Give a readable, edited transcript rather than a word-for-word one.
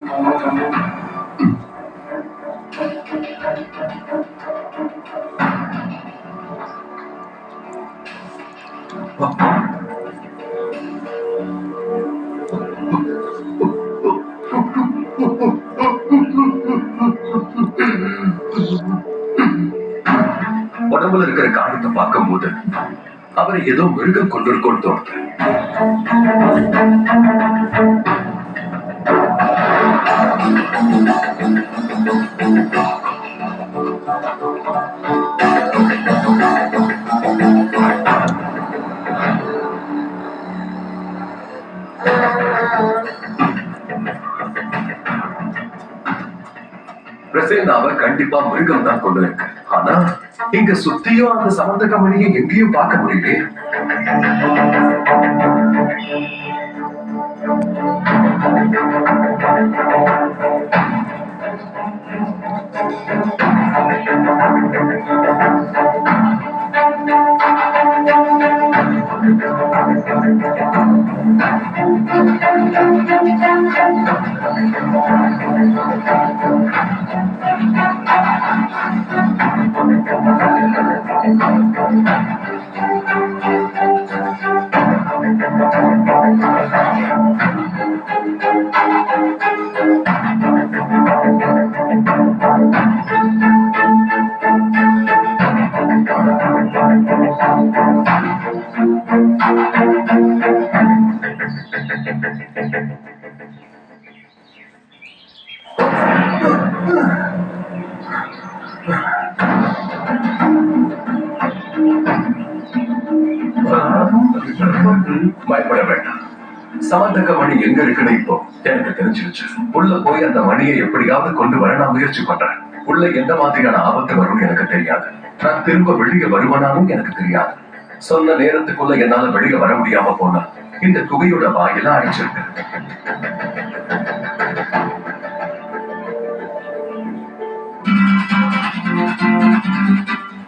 உடம்புல இருக்கிற காயத்தை பார்க்கும் போது அவரை ஏதோ மிருகம் கொண்டிருக்கோன்னு தோணுது. பிரசேனாவை கண்டிப்பா மிருகம் தான் கொண்டு இருக்கு. ஆனா இங்க சுத்தியும் அந்த சம்பந்த கம்பெனியை எங்கேயும் பார்க்க முடியல. பயப்பட வேண்டாம். சமந்தக மணி எங்க இருக்குன்னு இப்போ எனக்கு தெரிஞ்சிருச்சு. உள்ள போய் அந்த மணியை எப்படியாவது கொண்டு வர நான் முயற்சி பண்றேன். உள்ள எந்த மாதிரியான ஆபத்து வரும்னு எனக்கு தெரியாது. நான் திரும்ப வெளியே வருவனாலும் எனக்கு தெரியாது. சொன்ன நேரத்துக்குள்ள என்னால வெளியே வர முடியாம போனா இந்த குகையோட வாயில அடைச்சிருக்கு.